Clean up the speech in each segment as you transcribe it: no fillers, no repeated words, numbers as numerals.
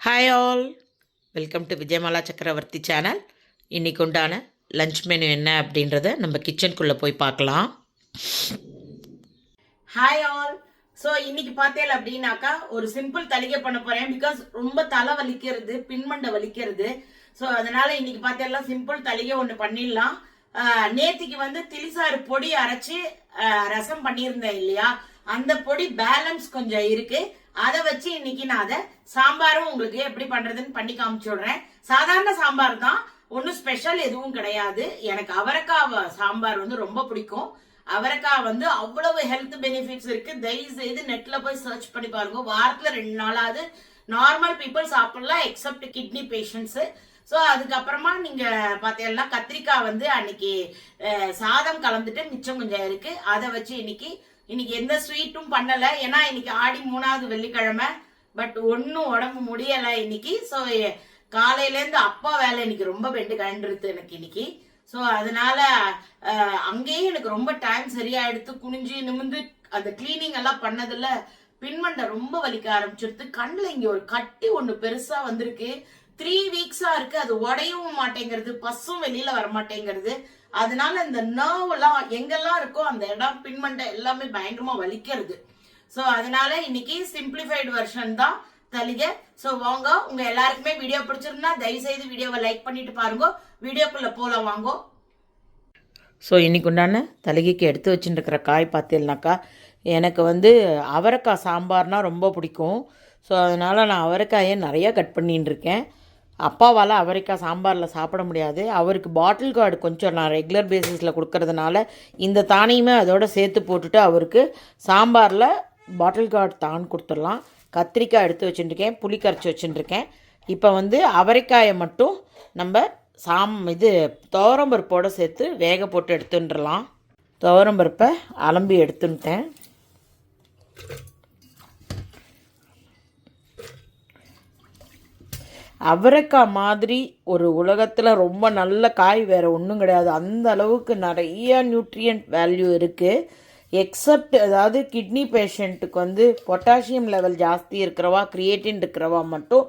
Hi all, welcome to Vijayamala சக்கரவர்த்தி channel. இன்றைக்கு உண்டான லஞ்ச் மெனு என்ன அப்படின்றத நம்ம கிச்சனுக்குள்ளே போய் பார்க்கலாம். Hi all. ஸோ இன்னைக்கு பார்த்தேன் அப்படின்னாக்கா ஒரு சிம்பிள் தலிகை பண்ண போகிறேன். பிகாஸ் ரொம்ப தலை வலிக்கிறது, பின்மண்டை வலிக்கிறது. ஸோ அதனால இன்னைக்கு பார்த்தேன் சிம்பிள் தலிகை ஒன்று பண்ணிடலாம். நேத்திக்கு வந்து திலிசாறு பொடி அரைச்சி ரசம் பண்ணியிருந்தேன் இல்லையா, அந்த பொடி பேலன்ஸ் கொஞ்சம் இருக்கு. அதை வச்சு இன்னைக்கு நான் அதை சாம்பாரும் உங்களுக்கு எப்படி பண்றதுன்னு பண்ணி காமிச்சு விடுறேன். சாதாரண சாம்பார் தான், ஒன்றும் ஸ்பெஷல் எதுவும் கிடையாது. எனக்கு அவரைக்காய் சாம்பார் வந்து ரொம்ப பிடிக்கும். அவரைக்காய் வந்து அவ்வளவு ஹெல்த் பெனிஃபிட்ஸ் இருக்கு. தயவு செய்து நெட்ல போய் சர்ச் பண்ணி பாருங்க. வாரத்துல 2 நாளாவது நார்மல் பீப்புள் சாப்பிடலாம், எக்ஸப்ட் கிட்னி பேஷண்ட்ஸ். ஸோ அதுக்கப்புறமா நீங்க பார்த்தீங்கன்னா கத்திரிக்காய் வந்து அன்னைக்கு சாதம் கலந்துட்டு மிச்சம் கொஞ்சம் இருக்கு. அதை வச்சு இன்னைக்கு எந்த ஸ்வீட்டும் பண்ணல. ஏன்னா இன்னைக்கு ஆடி 3வது வெள்ளிக்கிழமை. பட் ஒன்னும் உடம்பு முடியல இன்னைக்கு. ஸோ காலையில இருந்து அப்பா வேலை இன்னைக்கு ரொம்ப பெண்டு கண்டுருது எனக்கு இன்னைக்கு. ஸோ அதனால அங்கேயும் எனக்கு ரொம்ப டைம் சரியா எடுத்து குனிஞ்சு நிமிந்து அந்த கிளீனிங் எல்லாம் பண்ணதுல பின்மண்டை ரொம்ப வலிக்க ஆரம்பிச்சிருது. கண்ணுல இங்க ஒரு கட்டி ஒண்ணு பெருசா வந்திருக்கு. 3 வீக்ஸா இருக்கு. அது உடையவும் மாட்டேங்கிறது, பஸ்ஸும் வெளியில வர மாட்டேங்கிறது. அதனால இந்த நர்வ் எல்லாம் எங்கெல்லாம் இருக்கோ அந்த இடம் பின்மண்டை எல்லாமே பயங்கரமா வலிக்கிறது. ஸோ அதனால இன்னைக்கு சிம்பிளிஃபைடு வெர்ஷன் தான் தலிகை. ஸோ வாங்க, உங்க எல்லாருக்குமே வீடியோ பிடிச்சிருந்தா தயவு செய்து வீடியோவை லைக் பண்ணிட்டு பாருங்க. வீடியோக்குள்ள போலாம் வாங்க. ஸோ இன்னைக்கு உண்டான தலிகைக்கு எடுத்து வச்சுருக்கிற காய் பார்த்தீங்கன்னாக்கா, எனக்கு வந்து அவரைக்காய் சாம்பார்னா ரொம்ப பிடிக்கும். ஸோ அதனால் நான் அவரைக்காயை நிறையா கட் பண்ணின்னு இருக்கேன். அப்பாவால் அவரைக்காய் சாம்பாரில் சாப்பிட முடியாது. அவருக்கு பாட்டில் கார்டு கொஞ்சம் நான் ரெகுலர் பேசிஸில் கொடுக்கறதுனால இந்த தானியுமே அதோடு சேர்த்து போட்டுட்டு அவருக்கு சாம்பாரில் பாட்டில் கார்டு தான் கொடுத்துடலாம். கத்திரிக்காய் எடுத்து வச்சுட்டுருக்கேன், புளி கரைச்சி வச்சுட்டுருக்கேன். இப்போ வந்து அவரைக்காயை மட்டும் நம்ம துவரம்பருப்போடு சேர்த்து வேக போட்டு எடுத்துட்டுலாம். துவரம்பருப்பை அலம்பி எடுத்துட்டேன். அவரைக்காய் மாதிரி ஒரு உலகத்தில் ரொம்ப நல்ல காய் வேறு ஒன்றும் கிடையாது. அந்த அளவுக்கு நிறைய நியூட்ரியன்ட் வேல்யூ இருக்குது. எக்ஸப்ட் அதாவது கிட்னி பேஷண்ட்டுக்கு வந்து பொட்டாசியம் லெவல் ஜாஸ்தி இருக்கிறவா, கிரியேட்டின் இருக்கிறவா மட்டும்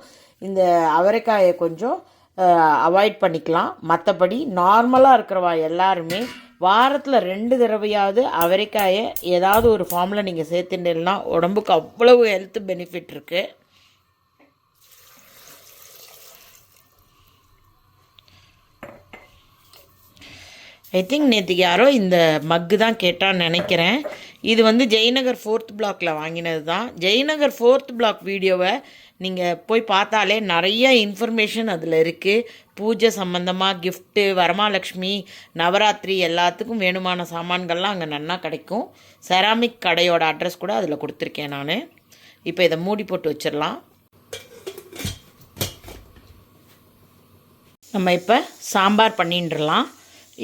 இந்த அவரைக்காயை கொஞ்சம் அவாய்ட் பண்ணிக்கலாம். மற்றபடி நார்மலாக இருக்கிறவா எல்லாருமே வாரத்தில் 2 தடவையாவது அவரைக்காயை ஏதாவது ஒரு ஃபார்மில் நீங்கள் சேர்த்துட்டீங்கன்னா உடம்புக்கு அவ்வளவு ஹெல்த் பெனிஃபிட் இருக்குது. ஐ திங்க் நேற்றுக்கு யாரோ இந்த மக்கு தான் கேட்டான்னு நினைக்கிறேன். இது வந்து ஜெயநகர் 4th பிளாக்ல வாங்கினது தான். ஜெயநகர் 4th பிளாக் வீடியோவை நீங்கள் போய் பார்த்தாலே நிறைய இன்ஃபர்மேஷன் அதில் இருக்குது. பூஜை சம்மந்தமாக, கிஃப்ட்டு, வரமாலக்ஷ்மி, நவராத்திரி எல்லாத்துக்கும் வேணுமான சாமான்கள்லாம் அங்கே நன்னா கிடைக்கும். செராமிக் கடையோட அட்ரஸ் கூட அதில் கொடுத்துருக்கேன் நான். இப்போ இதை மூடி போட்டு வச்சிடலாம். நம்ம இப்போ சாம்பார் பண்ணிட்டுலாம்.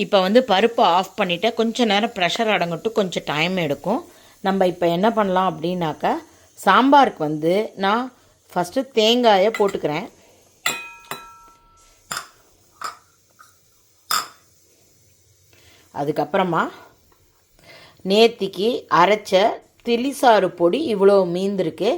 இப்போ வந்து பருப்பை ஆஃப் பண்ணிவிட்டு கொஞ்சம் நேரம் ப்ரெஷர் அடங்கட்டும், கொஞ்சம் டைம் எடுக்கும். நம்ம இப்போ என்ன பண்ணலாம் அப்படின்னாக்கா, சாம்பாருக்கு வந்து நான் ஃபஸ்ட்டு தேங்காயை போட்டுக்கிறேன். அதுக்கப்புறமா நேத்திக்கு அரைச்ச திலிசாறு பொடி இவ்வளோ மீந்திருக்கு.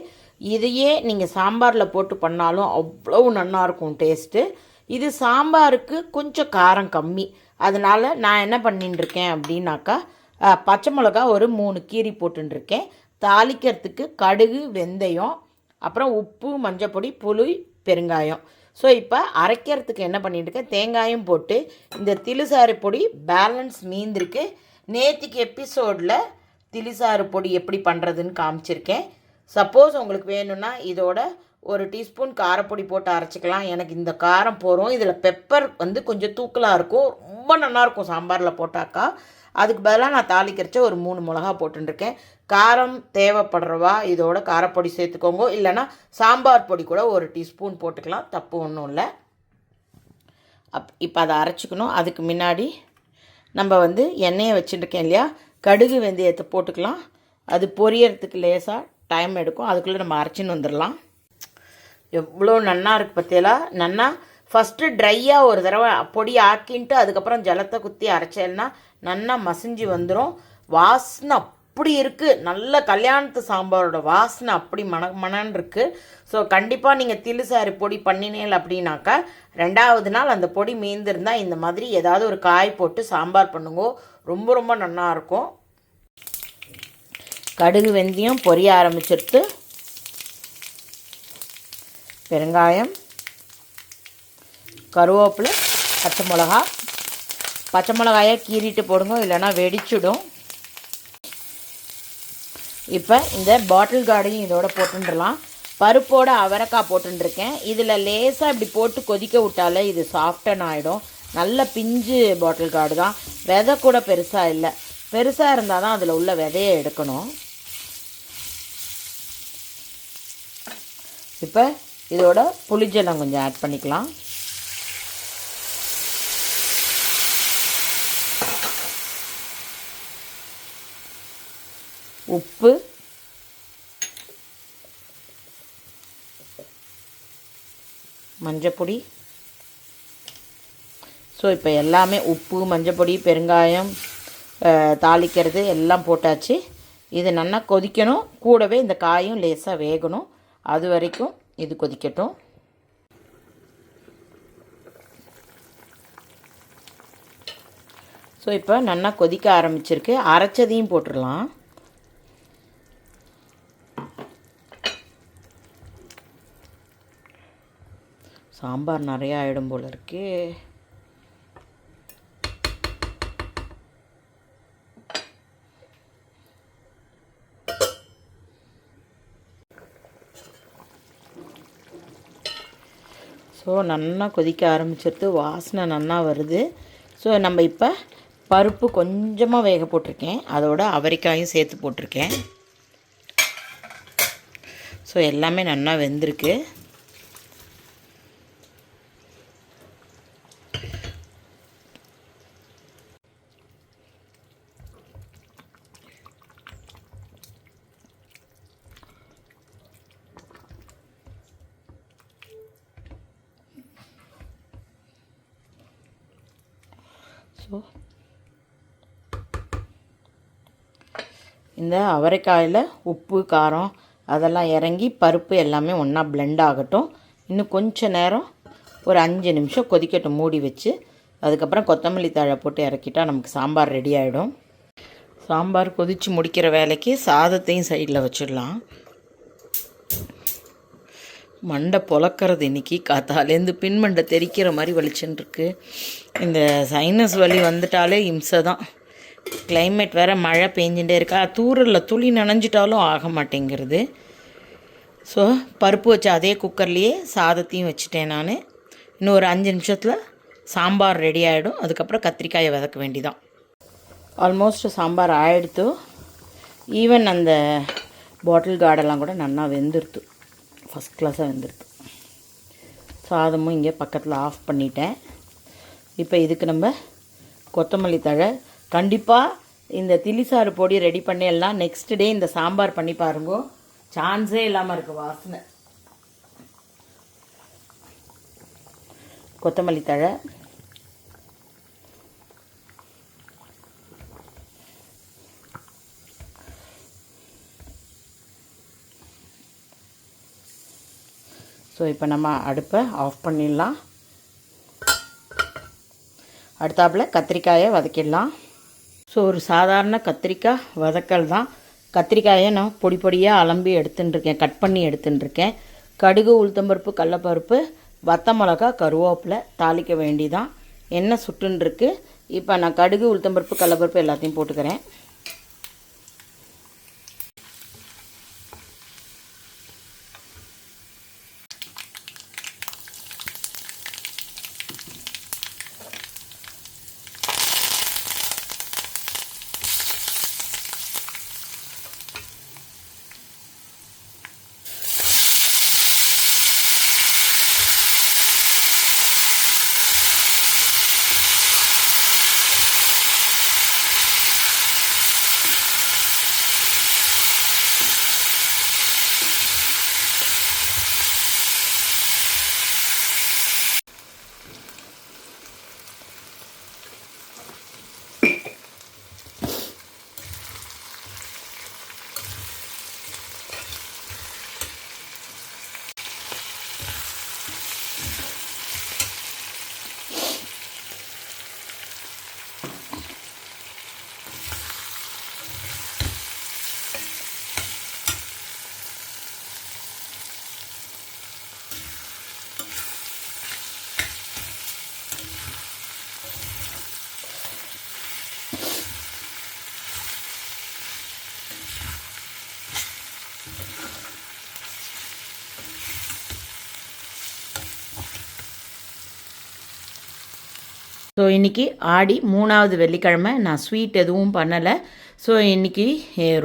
இதையே நீங்கள் சாம்பாரில் போட்டு பண்ணாலும் அவ்வளோ நல்லாயிருக்கும் டேஸ்ட்டு. இது சாம்பாருக்கு கொஞ்சம் காரம் கம்மி. அதனால் நான் என்ன பண்ணிட்டுருக்கேன் அப்படின்னாக்கா, பச்சை மிளகா ஒரு 3 கீரி போட்டுருக்கேன். தாளிக்கிறதுக்கு கடுகு, வெந்தயம், அப்புறம் உப்பு, மஞ்சப்பொடி, புளி, பெருங்காயம். ஸோ இப்போ அரைக்கிறதுக்கு என்ன பண்ணிட்டுருக்கேன், தேங்காயும் போட்டு இந்த திலிசாறு பொடி பேலன்ஸ் மீந்திருக்கு. நேற்றுக்கு எபிசோடில் திலிசாறு பொடி எப்படி பண்ணுறதுன்னு காமிச்சிருக்கேன். சப்போஸ் உங்களுக்கு வேணும்னா இதோட 1 டீஸ்பூன் காரப்பொடி போட்டு அரைச்சிக்கலாம். எனக்கு இந்த காரம் போகிறோம். இதில் பெப்பர் வந்து கொஞ்சம் தூக்கலாக இருக்கும், ரொம்ப நல்லாயிருக்கும் சாம்பாரில் போட்டாக்கா. அதுக்கு பதிலாக நான் தாளிக்கிறச்ச ஒரு 3 மிளகா போட்டுருக்கேன். காரம் தேவைப்படுறவா இதோட காரப்பொடி சேர்த்துக்கோங்க. இல்லைனா சாம்பார் பொடி கூட 1 டீஸ்பூன் போட்டுக்கலாம், தப்பு ஒன்றும் இல்லை. இப்போ அதை அரைச்சிக்கணும். அதுக்கு முன்னாடி நம்ம வந்து எண்ணெயை வச்சுட்டுருக்கேன் இல்லையா, கடுகு வெந்தயத்தை போட்டுக்கலாம். அது பொரியறதுக்கு லேசாக டைம் எடுக்கும். அதுக்குள்ளே நம்ம அரைச்சின்னு வந்துடலாம். எவ்வளோ நன்னா இருக்குது பற்றியெல்லாம். நன்னா ஃபஸ்ட்டு ட்ரையாக ஒரு தடவை பொடி ஆக்கின்ட்டு அதுக்கப்புறம் ஜலத்தை குத்தி அரைச்சேன்னா நன்னா மசிஞ்சு வந்துடும். வாசனை அப்படி இருக்குது. நல்ல கல்யாணத்து சாம்பாரோட வாசனை அப்படி மணன்னு இருக்குது. ஸோ கண்டிப்பாக நீங்கள் தில்லுசாறு பொடி பண்ணினேன் அப்படின்னாக்கா 2வது நாள் அந்த பொடி மீந்திருந்தால் இந்த மாதிரி ஏதாவது ஒரு காய் போட்டு சாம்பார் பண்ணுங்க, ரொம்ப ரொம்ப நல்லாயிருக்கும். கடுகு வெந்தயம் பொரிய ஆரம்பிச்சிருத்து. பெருங்காயம், கருவேப்பிலை, பச்சை மிளகாயை கீறிட்டு போடுங்க, இல்லைன்னா வெடிச்சிடும். இப்போ இந்த பாட்டில் கார்டையும் இதோட போட்டுடலாம். பருப்போட அவரைக்காய் போட்டுருக்கேன். இதில் லேசாக இப்படி போட்டு கொதிக்க விட்டாலே இது சாஃப்டன் ஆகிடும். நல்ல பிஞ்சு பாட்டில் கார்டு தான், விதை கூட பெருசாக இல்லை. பெருசாக இருந்தால் தான் அதில் உள்ள விதையை எடுக்கணும். இப்போ இதோட புளிஜலம் கொஞ்சம் ஆட் பண்ணிக்கலாம். உப்பு, மஞ்சப்பொடி. ஸோ இப்போ எல்லாமே உப்பு, மஞ்சப்பொடி, பெருங்காயம், தாளிக்கிறது எல்லாம் போட்டாச்சு. இது நல்லா கொதிக்கணும். கூடவே இந்த காயும் லேசாக வேகணும். அது வரைக்கும் இது கொதிக்கட்டும். ஸோ இப்போ நல்லா கொதிக்க ஆரம்பிச்சிருக்கு. அரைச்சதையும் போட்டுடலாம். சாம்பார் நிறையா ஆகிடும் போல் இருக்கு. ஸோ நல்லா கொதிக்க ஆரம்பிச்சிருது, வாசனை நல்லா வருது. ஸோ நம்ம இப்போ பருப்பு கொஞ்சமாக வேக போட்டிருக்கேன், அதோட அவரைக்காயும் சேர்த்து போட்டிருக்கேன். ஸோ எல்லாமே நல்லா வெந்திருக்கு. ஸோ இந்த அவரைக்காயில் உப்பு, காரம் அதெல்லாம் இறங்கி பருப்பு எல்லாமே ஒன்றா பிளெண்ட் ஆகட்டும். இன்னும் கொஞ்சம் நேரம் ஒரு 5 நிமிஷம் கொதிக்கட்டும் மூடி வச்சு. அதுக்கப்புறம் கொத்தமல்லி தழை போட்டு இறக்கிட்டால் நமக்கு சாம்பார் ரெடி ஆகிடும். சாம்பார் கொதித்து முடிக்கிற வேலைக்கு சாதத்தையும் சைடில் வச்சிடலாம். மண்டை பொழக்கிறது இன்றைக்கி காத்தாலேருந்து பின்மண்டை தெரிக்கிற மாதிரி வலிச்சுன்ருக்கு. இந்த சைனஸ் வலி வந்துட்டாலே இம்சை தான். கிளைமேட் வேறு மழை பெஞ்சுட்டே இருக்கா, தூரலில் துளி நனைஞ்சிட்டாலும் ஆக மாட்டேங்கிறது. ஸோ பருப்பு வச்ச அதே குக்கர்லேயே சாதத்தையும் வச்சுட்டேன் நான். இன்னும் ஒரு 5 நிமிஷத்தில் சாம்பார் ரெடி ஆகிடும். அதுக்கப்புறம் கத்திரிக்காயை வதக்க வேண்டிதான். ஆல்மோஸ்ட் சாம்பார் ஆகிடுத்து. ஈவன் அந்த பாட்டில் கார்டெல்லாம் கூட நல்லா வெந்துடுத்து, ஃபஸ்ட் கிளாஸாக வெந்துடுத்து. சாதமும் இங்கே பக்கத்தில் ஆஃப் பண்ணிட்டேன். இப்போ இதுக்கு நம்ம கொத்தமல்லி தழை. கண்டிப்பாக இந்த தில்லிசாறு பொடி ரெடி பண்ணி எல்லாம் நெக்ஸ்ட் டே இந்த சாம்பார் பண்ணி பாருங்க, சான்ஸே இல்லாமல் இருக்குது வாசனை. கொத்தமல்லி தழை, ஸோ இப்போ நம்ம அடுப்பை ஆஃப் பண்ணிடலாம். அடுத்தாப்பில் கத்திரிக்காயை வதக்கிடலாம். ஸோ ஒரு சாதாரண கத்திரிக்காய் வதக்கல் தான். கத்திரிக்காயை நான் பொடி பொடியாக அலம்பி எடுத்துட்டுருக்கேன், கட் பண்ணி எடுத்துட்டுருக்கேன். கடுகு, உளுத்தம்பருப்பு, கடலப்பருப்பு, வத்த மிளகா, கருவேப்பிலை தாளிக்க வேண்டிதான். எண்ணெய் சுட்டுன்ருக்கு. இப்போ நான் கடுகு, உளுத்தம்பருப்பு, கடலப்பருப்பு எல்லாத்தையும் போட்டுக்கிறேன். ஸோ இன்றைக்கி ஆடி 3வது வெள்ளிக்கிழமை. நான் ஸ்வீட் எதுவும் பண்ணலை. ஸோ இன்றைக்கி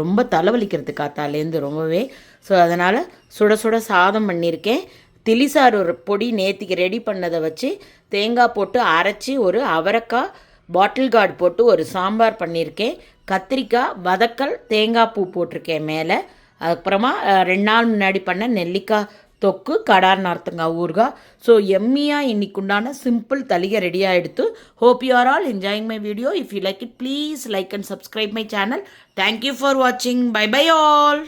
ரொம்ப தலைவலிக்கிறது காத்தாலேருந்து ரொம்பவே. ஸோ அதனால் சுட சுட சாதம் பண்ணியிருக்கேன். திளிசாறு ஒரு பொடி நேத்திக்கு ரெடி பண்ணதை வச்சு தேங்காய் போட்டு அரைச்சி ஒரு அவரைக்காய் பாட்டில் கார்டு போட்டு ஒரு சாம்பார் பண்ணியிருக்கேன். கத்திரிக்காய் வதக்கல் தேங்காய் பூ போட்டிருக்கேன் மேலே. அதுக்கப்புறமா 2 நாள் முன்னாடி பண்ண நெல்லிக்காய் தொக்கு கடார் நார்த்தங்காய் ஊறுகாய். ஸோ எம்மியாக இன்னைக்கு உண்டான சிம்பிள் தலிகை ரெடியாக எடுத்து. Hope you are all enjoying my video. If you like it please like and subscribe my channel. Thank you for வாட்சிங். Bye bye all.